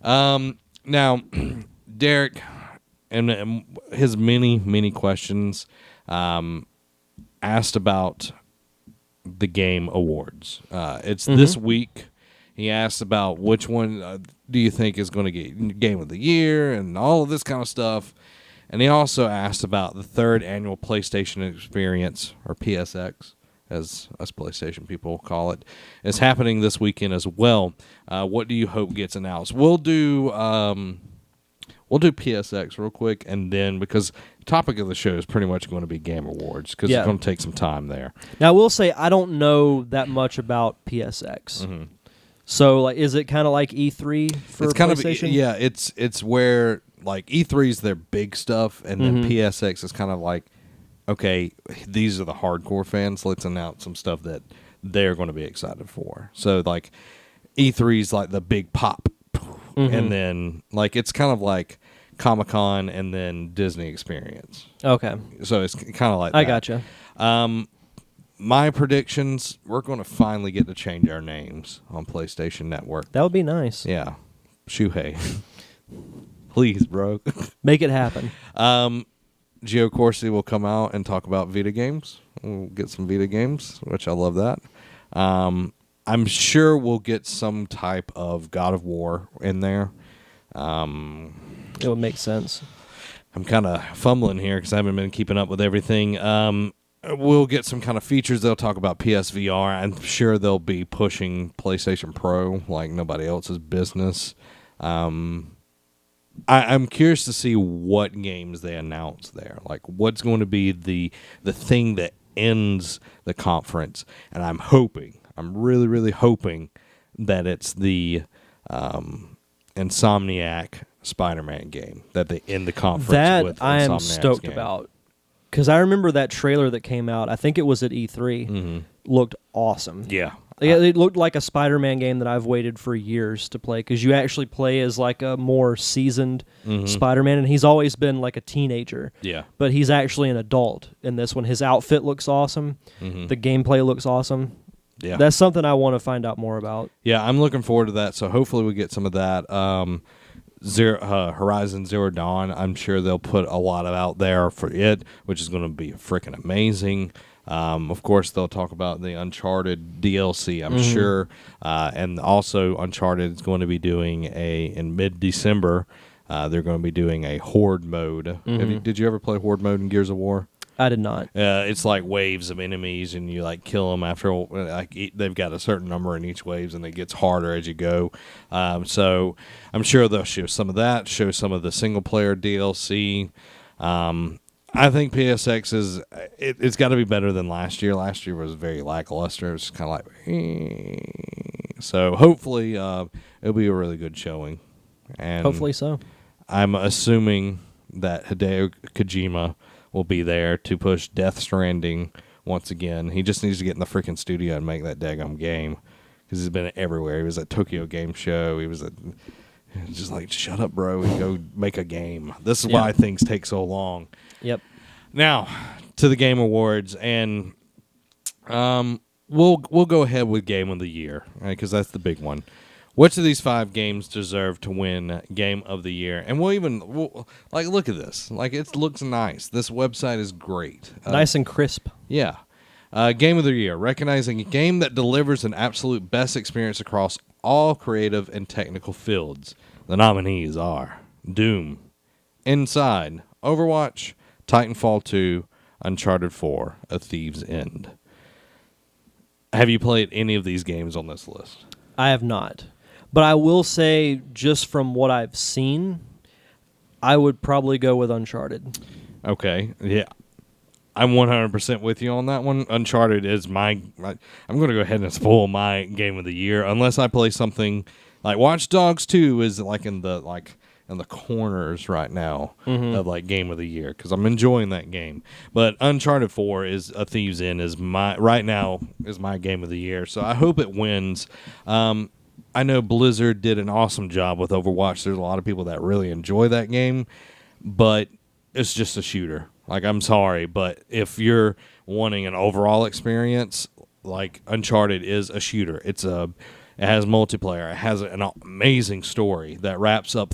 Now, Derek, and his many questions, asked about the game awards. It's this week. He asked about which one do you think is going to get Game of the Year and all of this kind of stuff. And he also asked about the third annual PlayStation Experience, or PSX, as us PlayStation people call it. It's happening this weekend as well. What do you hope gets announced? We'll do PSX real quick, and then because the topic of the show is pretty much going to be Game Awards, because it's going to take some time there. Now, I will say I don't know that much about PSX. Mm-hmm. So, like, is it kind of like E3 for it's kind PlayStation? Of it's where like E3 is their big stuff, and then PSX is kind of like, okay, these are the hardcore fans. Let's announce some stuff that they're going to be excited for. So, like, E3 is like the big pop, and then like it's kind of like Comic-Con and then Disney Experience. Okay. So it's kind of like that. I gotcha. My predictions, we're going to finally get to change our names on PlayStation Network. That would be nice. Yeah. Shuhei. Please, bro. Make it happen. Gio Corsi will come out and talk about Vita games. We'll get some Vita games, which I love that. I'm sure we'll get some type of God of War in there. It would make sense. I'm kind of fumbling here because I haven't been keeping up with everything. We'll get some kind of features. They'll talk about PSVR. I'm sure they'll be pushing PlayStation Pro like nobody else's business. I'm curious to see what games they announce there. Like, what's going to be the thing that ends the conference. And I'm really, really hoping that it's the Insomniac Spider-Man game that they end the conference with. That I am Insomniac's stoked game. about. Because I remember that trailer that came out, I think it was at E3, looked awesome. Yeah. It looked like a Spider-Man game that I've waited for years to play, because you actually play as like a more seasoned Spider-Man, and he's always been like a teenager. Yeah. But he's actually an adult in this one. His outfit looks awesome. The gameplay looks awesome. Yeah. That's something I want to find out more about. Yeah, I'm looking forward to that, so hopefully we get some of that. Horizon Zero Dawn, I'm sure they'll put a lot of out there for it, which is going to be freaking amazing. Of course, they'll talk about the Uncharted DLC, I'm sure. And also, Uncharted is going to be doing in mid-December, they're going to be doing a Horde mode. Did you ever play Horde mode in Gears of War? I did not. It's like waves of enemies, and you like kill them after they've got a certain number in each waves, and it gets harder as you go. So I'm sure they'll show some of that, show some of the single player DLC. I think PSX it's got to be better than last year. Last year was very lackluster. It's kind of like, so hopefully it'll be a really good showing. And hopefully so. I'm assuming that Hideo Kojima will be there to push Death Stranding once again. He just needs to get in the freaking studio and make that daggum game, because he's been everywhere. He was at Tokyo Game Show. He was just like, shut up, bro, and go make a game. This is why things take so long. Yep. Now to the Game Awards, and we'll go ahead with Game of the Year, because that's the big one. Which of these 5 games deserve to win Game of the Year? And we'll look at this. Like, it looks nice. This website is great. Nice and crisp. Yeah. Game of the Year, recognizing a game that delivers an absolute best experience across all creative and technical fields. The nominees are Doom, Inside, Overwatch, Titanfall 2, Uncharted 4, A Thief's End. Have you played any of these games on this list? I have not. But I will say, just from what I've seen, I would probably go with Uncharted. Okay, yeah. I'm 100% with you on that one. Uncharted is I'm going to go ahead and spoil my Game of the Year, unless I play something like Watch Dogs 2 is like in the corners right now of like Game of the Year, because I'm enjoying that game. But Uncharted 4 is A Thief's End is my Game of the Year. So I hope it wins. I know Blizzard did an awesome job with Overwatch. There's a lot of people that really enjoy that game, but it's just a shooter. Like, I'm sorry, but if you're wanting an overall experience, like, Uncharted is a shooter. It's It has multiplayer. It has an amazing story that wraps up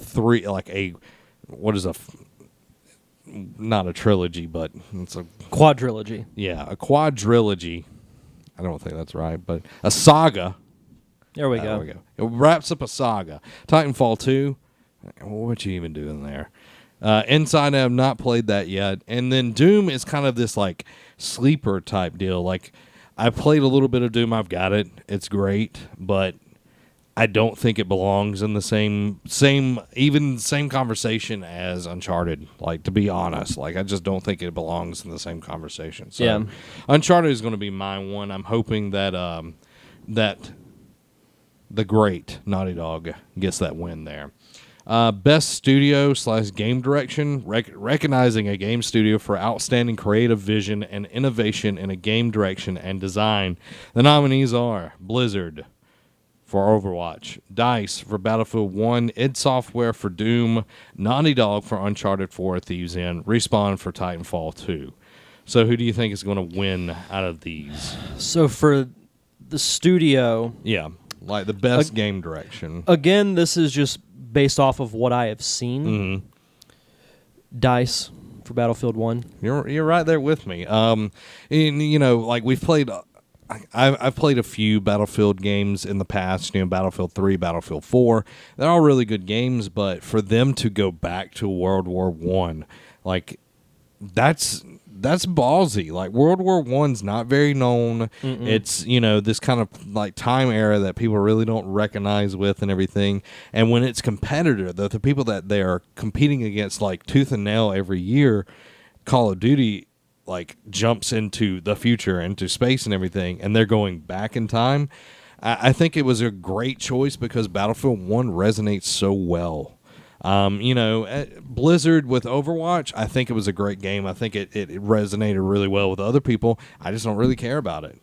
not a trilogy, but it's a Quadrilogy. yeah, a quadrilogy. I don't think that's right, but a saga. There we go. There we go. It wraps up a saga. Titanfall 2. What you even doing there? Inside, I have not played that yet. And then Doom is kind of this like sleeper type deal. Like I played a little bit of Doom. I've got it. It's great, but I don't think it belongs in the same conversation as Uncharted. Like, to be honest, like I just don't think it belongs in the same conversation. So Yeah. Uncharted is going to be my one. I'm hoping that that the great Naughty Dog gets that win there. Best studio / game direction, recognizing a game studio for outstanding creative vision and innovation in a game direction and design. The nominees are Blizzard for Overwatch, DICE for Battlefield 1, id Software for Doom, Naughty Dog for Uncharted 4, Thieves End, Respawn for Titanfall 2. So who do you think is going to win out of these? So for the studio, Yeah, like the best game direction. again, this is just based off of what I have seen. Mm-hmm. DICE for Battlefield 1. You're right there with me. And, you know, like we've played... I've played a few Battlefield games in the past, you know, Battlefield 3, Battlefield 4. They're all really good games, but for them to go back to World War I, like, that's ballsy. Like, World War I's not very known. Mm-mm. It's, you know, this kind of, like, time era that people really don't recognize with and everything. And when it's competitor, the people that they are competing against, like, tooth and nail every year, Call of Duty like jumps into the future, into space and everything, and they're going back in time. I think it was a great choice because Battlefield 1 resonates so well. You know, Blizzard with Overwatch, I think it was a great game. I think it resonated really well with other people. I just don't really care about it.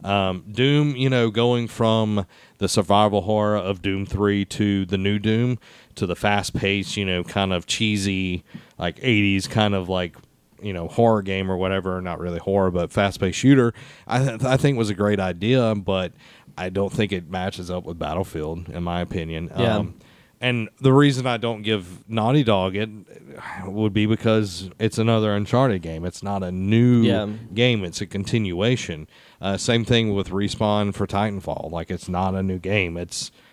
Doom, you know, going from the survival horror of Doom 3 to the new Doom to the fast-paced, you know, kind of cheesy, like 80s kind of like, you know, horror game or whatever, not really horror, but fast-paced shooter, I think was a great idea, but I don't think it matches up with Battlefield, in my opinion. Yeah. And the reason I don't give Naughty Dog it would be because it's another Uncharted game. It's not a new game. It's a continuation. Same thing with Respawn for Titanfall. Like, it's not a new game.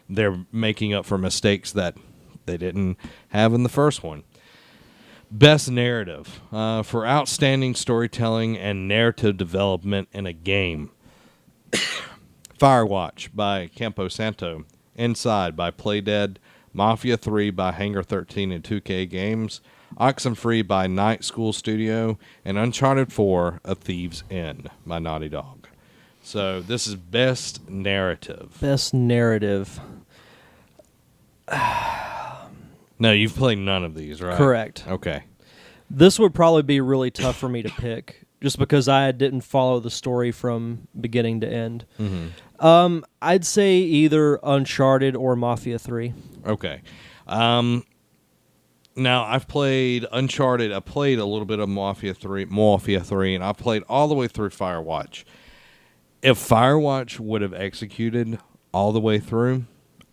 They're making up for mistakes that they didn't have in the first one. Best narrative for outstanding storytelling and narrative development in a game. Firewatch by Campo Santo, Inside by Playdead, Mafia 3 by Hangar 13 and 2K Games, Oxenfree by Night School Studio, and Uncharted 4: A Thieves' End by Naughty Dog. So this is best narrative. Best narrative. No, you've played none of these, right? Correct. Okay. This would probably be really tough for me to pick, just because I didn't follow the story from beginning to end. Mm-hmm. I'd say either Uncharted or Mafia 3. Okay. Now, I've played Uncharted. I played a little bit of Mafia 3, and I played all the way through Firewatch. If Firewatch would have executed all the way through,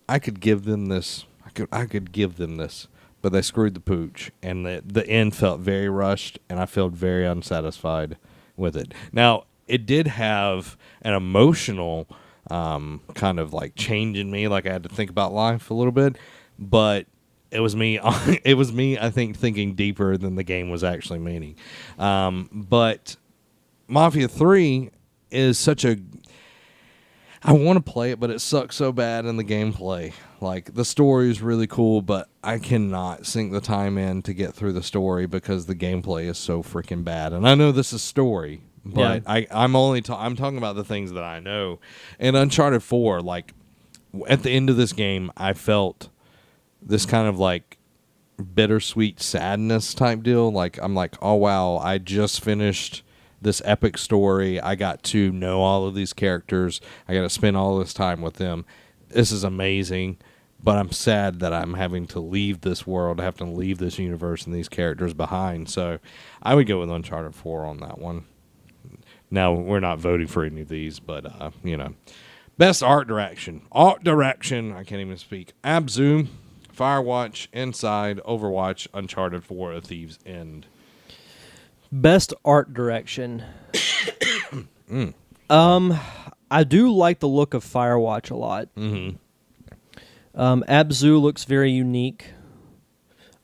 I could give them this. I could give them this, but they screwed the pooch, and the end felt very rushed, and I felt very unsatisfied with it. Now, it did have an emotional kind of like change in me, like I had to think about life a little bit, but it was me. It was me, I think, thinking deeper than the game was actually meaning. But Mafia 3 is such a... I want to play it, but it sucks so bad in the gameplay. Like, the story is really cool, but I cannot sink the time in to get through the story because the gameplay is so freaking bad. And I know this is story, but yeah. I'm talking about the things that I know. And Uncharted 4, like, at the end of this game, I felt this kind of, like, bittersweet sadness type deal. Like, I'm like, oh, wow, I just finished this epic story. I got to know all of these characters. I got to spend all this time with them. This is amazing, but I'm sad that I'm having to leave this world, I have to leave this universe and these characters behind. So I would go with Uncharted 4 on that one. Now, we're not voting for any of these, but, you know. Best art direction. Art direction. I can't even speak. Abzu, Firewatch, Inside, Overwatch, Uncharted 4, A Thief's End. Best art direction. I do like the look of Firewatch a lot. Mm-hmm. Abzu looks very unique.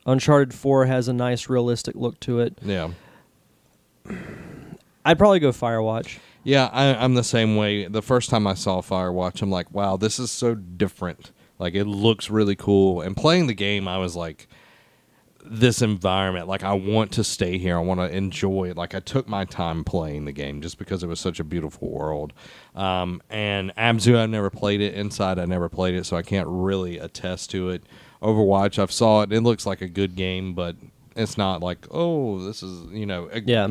Uncharted 4 has a nice realistic look to it. Yeah. I'd probably go Firewatch. Yeah, I'm the same way. The first time I saw Firewatch, I'm like, wow, this is so different. Like, it looks really cool. And playing the game, I was like, this environment, like, I want to stay here. I want to enjoy it. Like, I took my time playing the game just because it was such a beautiful world. And Abzu, I never played it. Inside, I never played it, so I can't really attest to it. Overwatch, I've saw it. It looks like a good game, but it's not like, oh, this is, Yeah.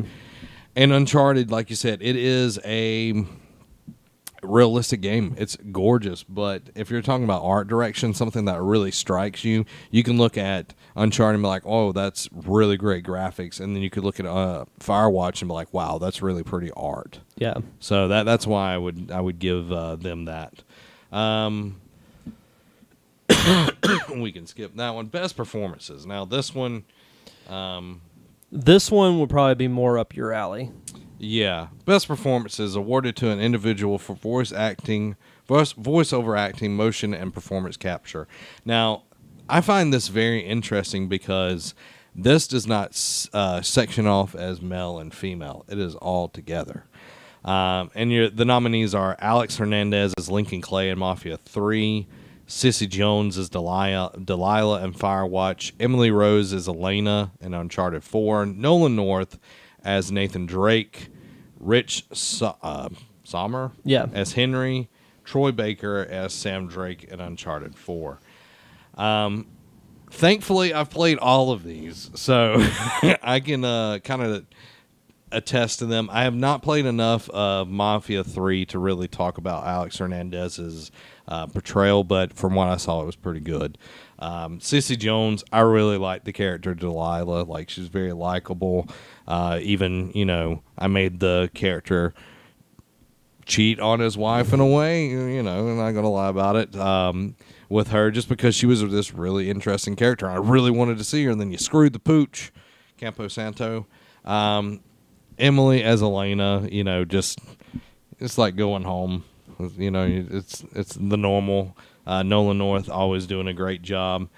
And Uncharted, like you said, it is a realistic game. It's gorgeous, but if you're talking about art direction, something that really strikes you, you can look at Uncharted and be like, oh, that's really great graphics, and then you could look at Firewatch and be like, wow, that's really pretty art. Yeah. So that's why I would give them that. We can skip that one. Best performances. Now this one. This one would probably be more up your alley. Yeah. Best performances awarded to an individual for voice-over acting, motion, and performance capture. Now, I find this very interesting because this does not section off as male and female. It is all together. And the nominees are Alex Hernandez as Lincoln Clay in Mafia 3, Sissy Jones as Delilah in Firewatch, Emily Rose as Elena in Uncharted 4, Nolan North as Nathan Drake, Rich Sommer as Henry, Troy Baker as Sam Drake in Uncharted 4. Thankfully, I've played all of these, so I can kind of attest to them. I have not played enough of Mafia 3 to really talk about Alex Hernandez's portrayal, but from what I saw, it was pretty good. Sissy Jones, I really like the character Delilah. Like, she's very likable. Even, I made the character cheat on his wife in a way, I'm not going to lie about it, with her, just because she was this really interesting character. I really wanted to see her, and then you screwed the pooch, Campo Santo. Emily as Elena, it's like going home. It's the normal. Nolan North always doing a great job.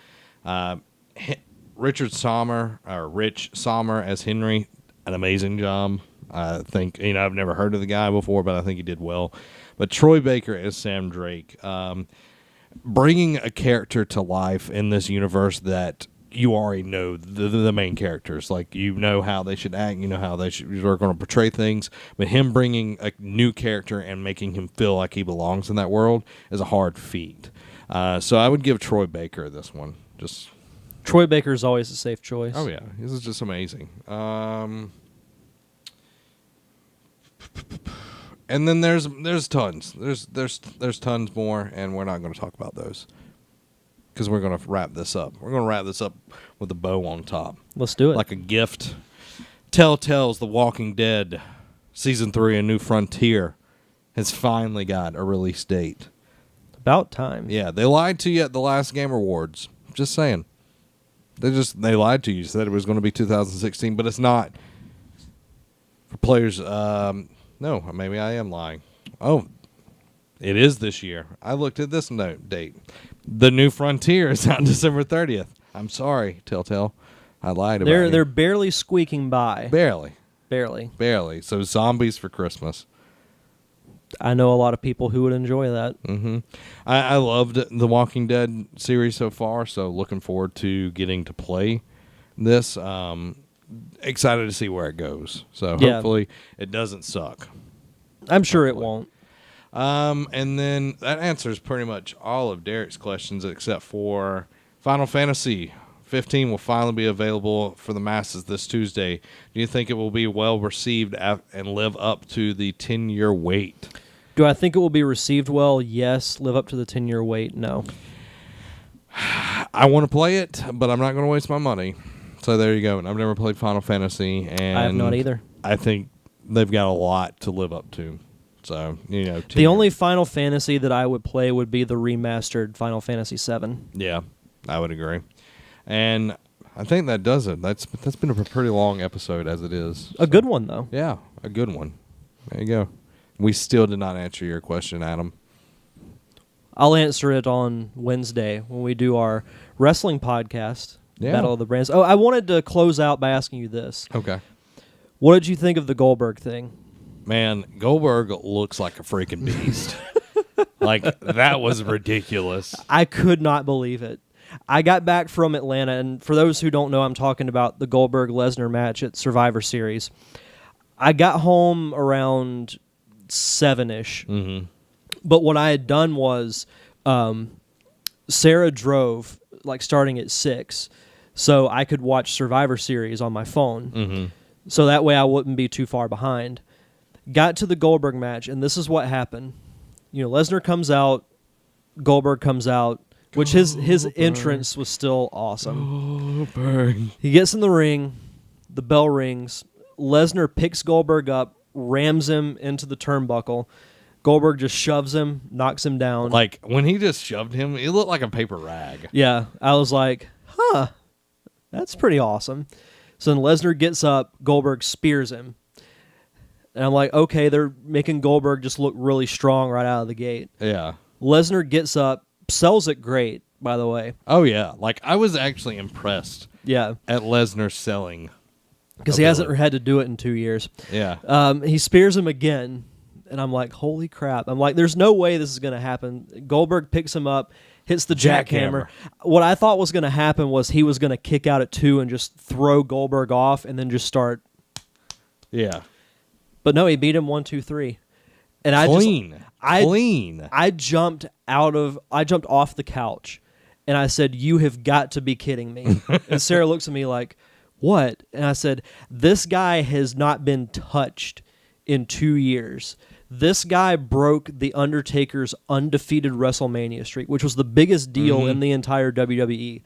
Rich Sommer as Henry, an amazing job. I think, I've never heard of the guy before, but I think he did well. But Troy Baker as Sam Drake, bringing a character to life in this universe that you already know the main characters. Like, how they should act, how they're going to portray things. But him bringing a new character and making him feel like he belongs in that world is a hard feat. So I would give Troy Baker this one. Just Troy Baker is always a safe choice. Oh yeah, this is just amazing. And then there's tons. There's tons more, and we're not going to talk about those because we're going to wrap this up. We're going to wrap this up with a bow on top. Let's do it. Like a gift. Telltale's The Walking Dead Season 3, A New Frontier, has finally got a release date. About time. Yeah, they lied to you at the last Game Awards. Just saying. They lied to you. Said it was going to be 2016, but it's not. For players, no, maybe I am lying. Oh, it is this year. I looked at this date. The New Frontier is out December 30th. I'm sorry, Telltale. I lied about it. They're barely squeaking by. Barely. So zombies for Christmas. I know a lot of people who would enjoy that. Mm-hmm. I loved the Walking Dead series so far, so looking forward to getting to play this. Excited to see where it goes. So hopefully it doesn't suck. I'm sure it won't. And then that answers pretty much all of Derek's questions except for Final Fantasy 15 will finally be available for the masses this Tuesday. Do you think it will be well received and live up to the 10-year wait? Do I think it will be received well? Yes. Live up to the 10-year wait? No. I want to play it, but I'm not going to waste my money. So there you go. And I've never played Final Fantasy, and I have not either. I think they've got a lot to live up to. So, The only Final Fantasy that I would play would be the remastered Final Fantasy VII. Yeah, I would agree. And I think that does it. That's been a pretty long episode as it is. A good one, though. Yeah, a good one. There you go. We still did not answer your question, Adam. I'll answer it on Wednesday when we do our wrestling podcast, Battle of the Brands. Oh, I wanted to close out by asking you this. Okay. What did you think of the Goldberg thing? Man, Goldberg looks like a freaking beast. Like, that was ridiculous. I could not believe it. I got back from Atlanta, and for those who don't know, I'm talking about the Goldberg-Lesnar match at Survivor Series. I got home around 7-ish. Mm-hmm. But what I had done was Sarah drove, like, starting at 6, so I could watch Survivor Series on my phone. Mm-hmm. So that way I wouldn't be too far behind. Got to the Goldberg match, and this is what happened. Lesnar comes out, Goldberg comes out, which his entrance was still awesome. Goldberg. He gets in the ring, the bell rings, Lesnar picks Goldberg up, rams him into the turnbuckle. Goldberg just shoves him, knocks him down. Like, when he just shoved him, it looked like a paper rag. Yeah, I was like, that's pretty awesome. So then Lesnar gets up, Goldberg spears him. And I'm like, okay, they're making Goldberg just look really strong right out of the gate. Yeah. Lesnar gets up, sells it great, by the way. Oh, yeah. Like, I was actually impressed Yeah. at Lesnar selling. Because he hasn't had to do it in 2 years. Yeah. He spears him again, and I'm like, holy crap. I'm like, there's no way this is going to happen. Goldberg picks him up, hits the jackhammer. What I thought was going to happen was he was going to kick out at 2 and just throw Goldberg off and then just start. Yeah. But no, he beat him 1, 2, 3. And Clean. I jumped off the couch, and I said, "You have got to be kidding me." And Sarah looks at me like, "What?" And I said, "This guy has not been touched in 2 years. This guy broke The Undertaker's undefeated WrestleMania streak, which was the biggest deal in the entire WWE.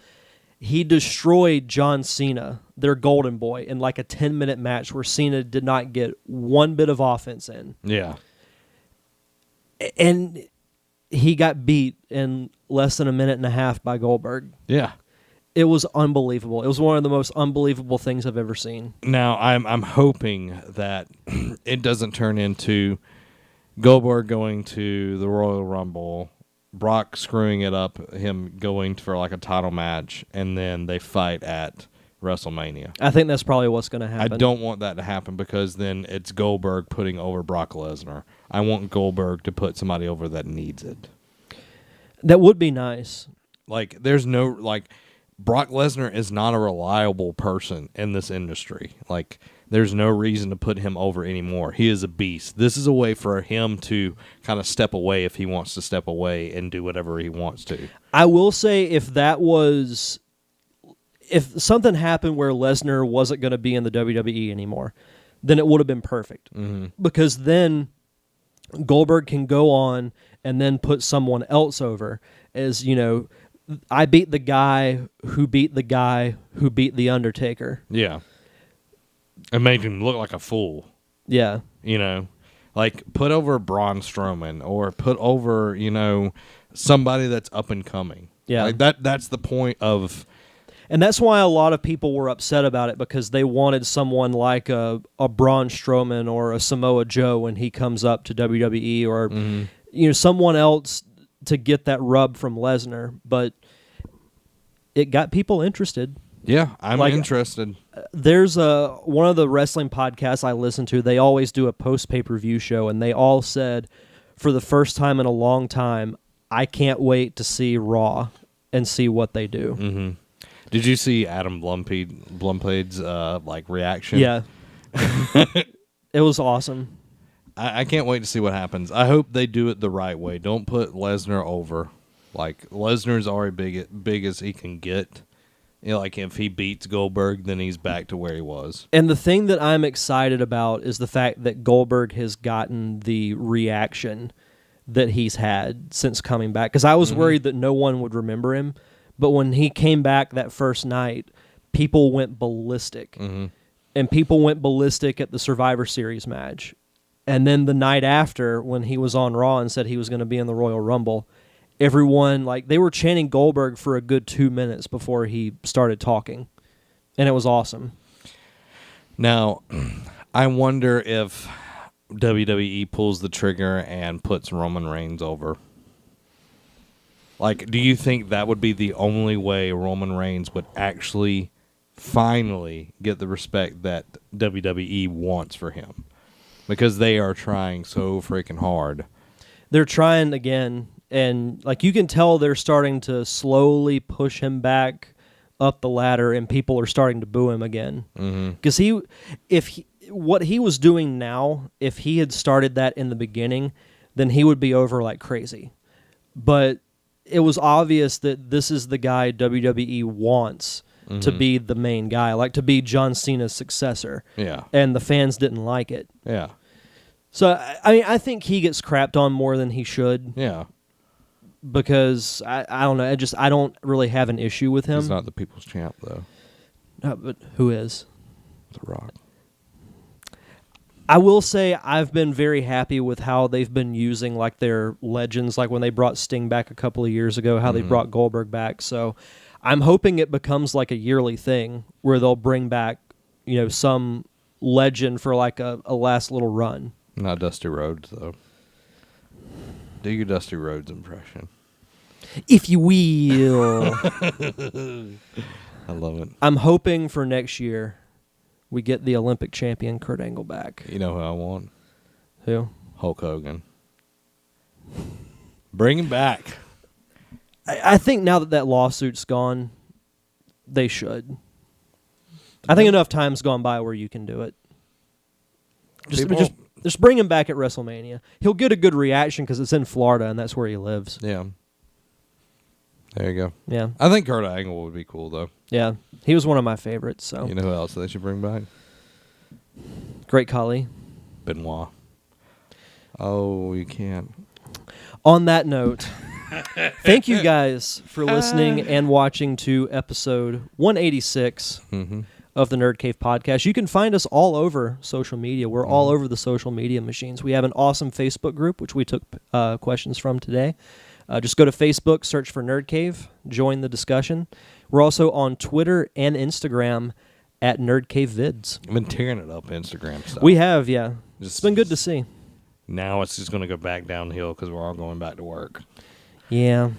He destroyed John Cena, their golden boy, in like a 10-minute match where Cena did not get one bit of offense in. Yeah. And he got beat in less than a minute and a half by Goldberg. Yeah. It was unbelievable. It was one of the most unbelievable things I've ever seen. Now, I'm hoping that it doesn't turn into Goldberg going to the Royal Rumble, Brock screwing it up, him going for like a title match, and then they fight at WrestleMania. I think that's probably what's going to happen. I don't want that to happen because then it's Goldberg putting over Brock Lesnar. I want Goldberg to put somebody over that needs it. That would be nice. Like, there's no, like, Brock Lesnar is not a reliable person in this industry. Like, there's no reason to put him over anymore. He is a beast. This is a way for him to kind of step away if he wants to step away and do whatever he wants to. I will say if something happened where Lesnar wasn't going to be in the WWE anymore, then it would have been perfect. Mm-hmm. Because then Goldberg can go on and then put someone else over as, I beat the guy who beat the guy who beat The Undertaker. Yeah. And make him look like a fool. Yeah. Like, put over Braun Strowman or put over, somebody that's up and coming. Yeah. Like, that's the point of... And that's why a lot of people were upset about it, because they wanted someone like a Braun Strowman or a Samoa Joe when he comes up to WWE, or someone else to get that rub from Lesnar. But it got people interested. Yeah, I'm interested. There's one of the wrestling podcasts I listen to. They always do a post pay-per-view show, and they all said, for the first time in a long time, I can't wait to see Raw and see what they do. Mm-hmm. Did you see Adam Blumplade's reaction? Yeah. It was awesome. I can't wait to see what happens. I hope they do it the right way. Don't put Lesnar over. Like, Lesnar's already big as he can get. Like, if he beats Goldberg, then he's back to where he was. And the thing that I'm excited about is the fact that Goldberg has gotten the reaction that he's had since coming back. Because I was worried that no one would remember him. But when he came back that first night, people went ballistic. Mm-hmm. And people went ballistic at the Survivor Series match. And then the night after, when he was on Raw and said he was going to be in the Royal Rumble, everyone, like, they were chanting Goldberg for a good 2 minutes before he started talking. And it was awesome. Now, I wonder if WWE pulls the trigger and puts Roman Reigns over. Like, do you think that would be the only way Roman Reigns would actually finally get the respect that WWE wants for him? Because they are trying so freaking hard. They're trying again, and like you can tell they're starting to slowly push him back up the ladder, and people are starting to boo him again. Because what he was doing now, if he had started that in the beginning, then he would be over like crazy. But it was obvious that this is the guy WWE wants to be the main guy, like to be John Cena's successor. Yeah. And the fans didn't like it. Yeah. So, I mean, I think he gets crapped on more than he should. Yeah. Because, I don't know, I don't really have an issue with him. He's not the people's champ, though. But who is? The Rock. I will say I've been very happy with how they've been using like their legends, like when they brought Sting back a couple of years ago, how they brought Goldberg back. So I'm hoping it becomes like a yearly thing where they'll bring back, some legend for like a last little run. Not Dusty Rhodes, though. Do your Dusty Rhodes impression. If you will. I love it. I'm hoping for next year we get the Olympic champion Kurt Angle back. You know who I want? Who? Hulk Hogan. Bring him back. I think now that lawsuit's gone, they should. I think enough time's gone by where you can do it. Just bring him back at WrestleMania. He'll get a good reaction because it's in Florida and that's where he lives. Yeah. There you go. Yeah. I think Kurt Angle would be cool, though. Yeah. He was one of my favorites. So. You know who else they should bring back? Great Khali. Benoit. Oh, you can't. On that note, thank you guys for listening and watching to episode 186 of the Nerd Cave podcast. You can find us all over social media. We're all over the social media machines. We have an awesome Facebook group, which we took questions from today. Just go to Facebook, search for Nerd Cave, join the discussion. We're also on Twitter and Instagram at Nerd Cave Vids. I've been tearing it up Instagram stuff. We have, yeah. It's been good to see. Now it's just going to go back downhill because we're all going back to work. Yeah.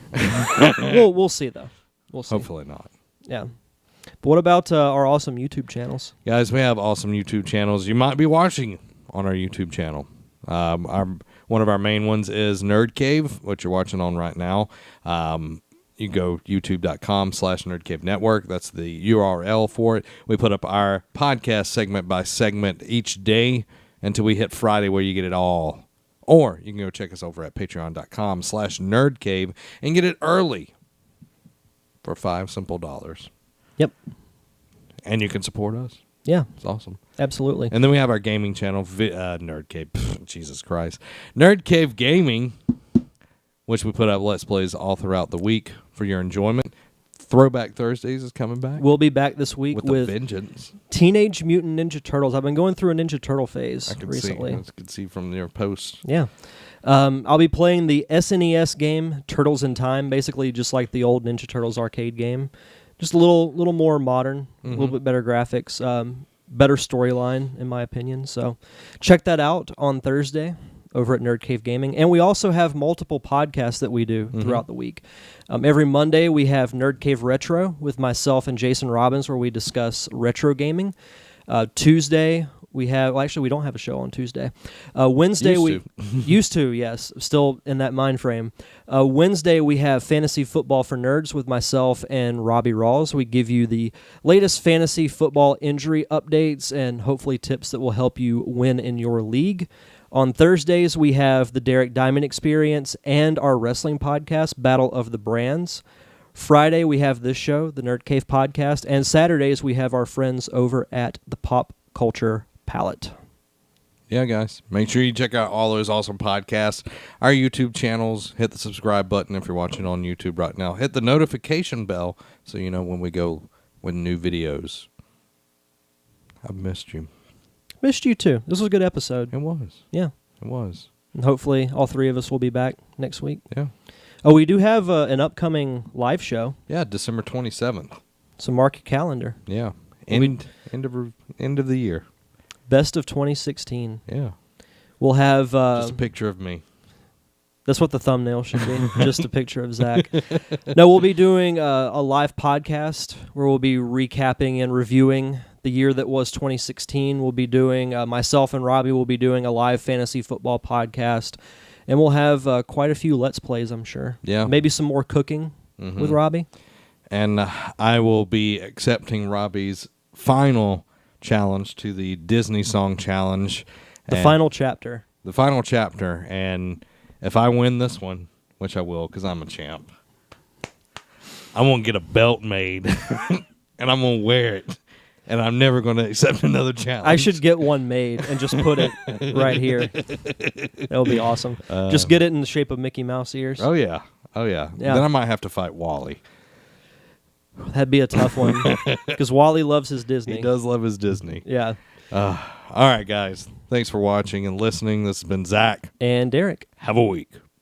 We'll see, though. We'll see. Hopefully not. Yeah. But what about our awesome YouTube channels? Guys, we have awesome YouTube channels you might be watching on our YouTube channel. One of our main ones is Nerd Cave, which you're watching on right now. You go youtube.com/Nerd Cave Network. That's the URL for it. We put up our podcast segment by segment each day until we hit Friday where you get it all. Or you can go check us over at patreon.com/Nerd Cave and get it early for $5 simple. Yep. And you can support us. Yeah. It's awesome. Absolutely. And then we have our gaming channel, Nerd Cave. Jesus Christ. Nerd Cave Gaming, which we put up Let's Plays all throughout the week for your enjoyment. Throwback Thursdays is coming back. We'll be back this week with vengeance. Teenage Mutant Ninja Turtles. I've been going through a Ninja Turtle phase recently. I could see from your posts. Yeah. I'll be playing the SNES game, Turtles in Time, basically just like the old Ninja Turtles arcade game. Just a little more modern, a little bit better graphics, better storyline, in my opinion. So check that out on Thursday over at Nerd Cave Gaming. And we also have multiple podcasts that we do throughout the week. Every Monday, we have Nerd Cave Retro with myself and Jason Robbins, where we discuss retro gaming. Tuesday, we have... Well, actually, we don't have a show on Tuesday. Wednesday, used to, yes. Still in that mind frame. Wednesday, we have Fantasy Football for Nerds with myself and Robbie Rawls. We give you the latest fantasy football injury updates and hopefully tips that will help you win in your league. On Thursdays, we have the Derek Diamond Experience and our wrestling podcast, Battle of the Brands. Friday, we have this show, the Nerd Cave Podcast. And Saturdays, we have our friends over at the Pop Culture Palette. Yeah, guys. Make sure you check out all those awesome podcasts. Our YouTube channels. Hit the subscribe button if you're watching on YouTube right now. Hit the notification bell so you know when we go with new videos. I've missed you. Missed you too. This was a good episode. It was. Yeah. It was. And hopefully all three of us will be back next week. Yeah. Oh, we do have an upcoming live show. Yeah, December 27th. So mark your calendar. Yeah. End of the year. Best of 2016. Yeah. We'll have... Just a picture of me. That's what the thumbnail should be. Just a picture of Zach. No, we'll be doing a live podcast where we'll be recapping and reviewing the year that was 2016. We'll be doing, myself and Robbie will be doing a live fantasy football podcast. And we'll have quite a few Let's Plays, I'm sure. Yeah. Maybe some more cooking with Robbie. And I will be accepting Robbie's final challenge to the Disney Song Challenge. The final chapter. The final chapter. And if I win this one, which I will because I'm a champ, I'm going to get a belt made. And I'm going to wear it. And I'm never going to accept another challenge. I should get one made and just put it right here. That would be awesome. Just get it in the shape of Mickey Mouse ears. Oh, yeah. Oh, yeah. Yeah. Then I might have to fight Wally. That'd be a tough one because Wally loves his Disney. He does love his Disney. Yeah. All right, guys. Thanks for watching and listening. This has been Zach. And Derek. Have a week.